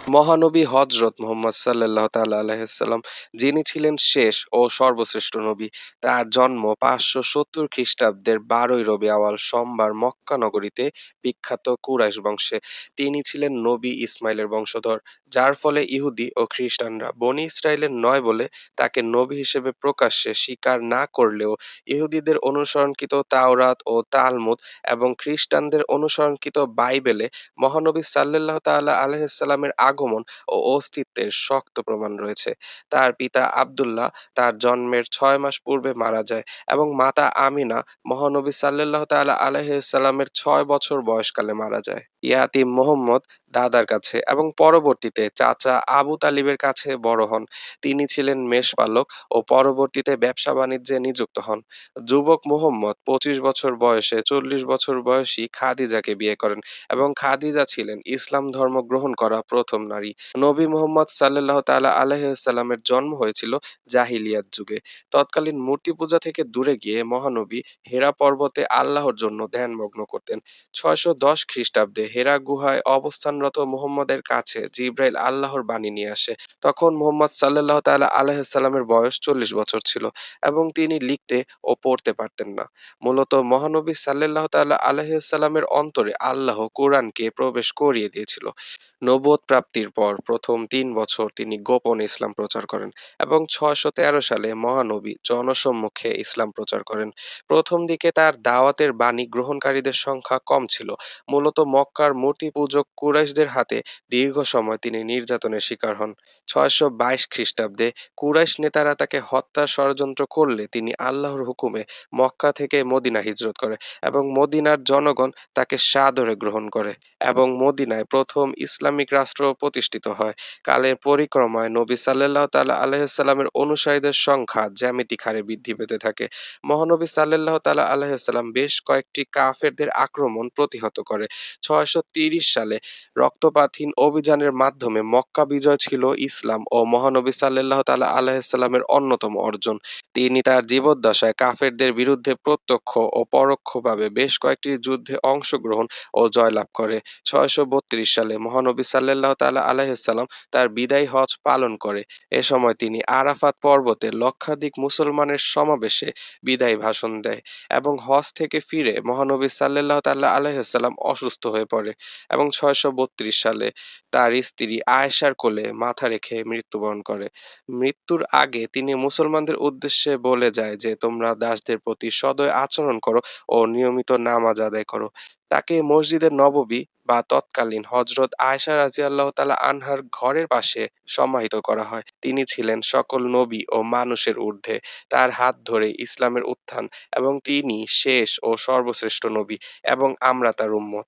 মহানবী হযরত মুহাম্মদ সাল্লাল্লাহু তাআলা আলাইহি সাল্লাম, যিনি ছিলেন শেষ ও সর্বশ্রেষ্ঠ নবী। তার জন্ম ৫৭০ খ্রিস্টাব্দের ১২ই রবিউল আউয়াল সোমবার মক্কা নগরীতে বিখ্যাত কুরাইশ বংশে। তিনি ছিলেন নবী ইসমাইলের বংশধর, যার ফলে ইহুদি ও খ্রিস্টানরা বনী ইসরাইলের নয় বলে তাকে নবী হিসেবে প্রকাশ্যে স্বীকার না করলেও ইহুদিদের অনুসরণকৃত তাওরাত ও তালমুদ এবং খ্রিস্টানদের অনুসরণকৃত বাইবেলে মহানবী সাল্লাল্লাহু তাআলা আলাইহি সাল্লামের আগমন ও অস্তিত্বের শক্ত প্রমাণ রয়েছে। তার পিতা আব্দুল্লাহ তার জন্মের ৬ মাস পূর্বে মারা যায় এবং মাতা আমিনা মহানবী সাল্লাল্লাহু তাআলা আলাইহি সাল্লামের ৬ বছর বয়সকালে মারা যায়। ইয়াতীম মুহাম্মদ দাদার কাছে এবং পরবর্তীতে চাচা আবু তালিবের কাছে বড় হন। তিনি ছিলেন মেষপালক ও পরবর্তীতে ব্যবসা-বাণিজ্যে নিযুক্ত হন। যুবক মুহাম্মদ ২৫ বছর বয়সে ৪০ বছর বয়সী খাদিজাকে বিয়ে করেন এবং খাদিজা ছিলেন ইসলাম ধর্ম গ্রহণ করা প্রথম নারী। নবী মুহাম্মদ সাল্লাল্লাহু তাআলা আলাইহি সাল্লামের জন্ম হয়েছিল জাহিলিয়াত যুগে। তৎকালীন মূর্তি পূজা থেকে দূরে গিয়ে মহানবী হেরা পর্বতে আল্লাহর জন্য ধ্যানমগ্ন করতেন। ৬১০ খ্রিস্টাব্দে হেরা গুহায় অবস্থানরত মুহাম্মদের কাছে জিবরাইল আল্লাহর বাণী নিয়ে আসে। তখন মুহাম্মদ সাল্লাল্লাহু তাআলা আলাইহি সাল্লামের বয়স ৪০ বছর ছিল এবং তিনি লিখতে ও পড়তে পারতেন না। মূলত মহানবী সাল্লাল্লাহু তাআলা আলাইহি সাল্লামের অন্তরে আল্লাহ কোরআনকে প্রবেশ করিয়ে দিয়েছিল। নবুয়ত প্রাপ্তির পর প্রথম ৩ বছর তিনি গোপনে ইসলাম প্রচার করেন এবং ৬১৩ সালে মহানবী জনসম্মুখে ইসলাম প্রচার করেন। প্রথম দিকে তার দাওয়াতের বাণী গ্রহণকারীদের সংখ্যা কম ছিল। মূলত মক্কার মূর্তি পূজক কুরাইশদের হাতে দীর্ঘ সময় তিনি নির্যাতনের শিকার হন। ৬২২ খ্রিস্টাব্দে কুরাইশ নেতারা তাকে হত্যার ষড়যন্ত্র করলে তিনি আল্লাহর হুকুমে মক্কা থেকে মদিনা হিজরত করে এবং মদিনার জনগণ তাকে সাদরে গ্রহণ করে এবং মদিনায় প্রথম ইসলামিক রাষ্ট্র প্রতিষ্ঠিত হয়। কালের পরিক্রমায় নবী সাল্লাল্লাহু তাআলা আলাইহি সাল্লামের অনুসারীদের সংখ্যা জ্যামিতিক হারে বৃদ্ধি পেতে থাকে। মহানবী সাল্লাল্লাহু তাআলা আলাইহি সাল্লাম বেশ কয়েকটি কাফেরদের আক্রমণ প্রতিহত করে। ৬৩০ সালে রক্তপাতহীন অভিযানের মাধ্যমে মক্কা বিজয় ছিল ইসলাম ও মহানবী সাল্লাল্লাহু তাআলা আলাইহি সাল্লামের অন্যতম অর্জন। তিনি তার জীবদ্দশায় কাফেরদের বিরুদ্ধে প্রত্যক্ষ ও পরোক্ষভাবে বেশ কয়েকটি যুদ্ধে অংশগ্রহণ ও জয়লাভ করে। ৬৩২ সালে মহানবী সাল্লাল্লাহু তাআলা আলাইহি সাল্লাম তার বিদায়ী হজ পালন করে। এ সময় তিনি আরাফাত পর্বতে লক্ষাধিক মুসলমানের সমাবেশে বিদায়ী ভাষণ দেয় এবং হজ থেকে ফিরে মহানবী সাল্লাল্লাহু তাআলা আলাইহি সাল্লাম অসুস্থ হয়ে পড়ে এবং ৬৩২ সালে তার স্ত্রী আয়েশার কোলে মাথা রেখে মৃত্যুবরণ করে। মৃত্যুর আগে তিনি মুসলমানদের উদ্দেশ্যে বলে যায় যে, তোমরা দাসদের প্রতি সদয় আচরণ করো ও নিয়মিত নামাজ আদায় করো। তাকে মসজিদে নববী বা তৎকালীন হযরত আয়েশা রাদিয়াল্লাহু তাআলা আনহার ঘরের পাশে সমাহিত করা হয়। তিনি ছিলেন সকল নবী ও মানুষের ঊর্ধ্বে। তার হাত ধরে ইসলামের উত্থান এবং তিনি শেষ ও সর্বশ্রেষ্ঠ নবী এবং আমরা তার উম্মত।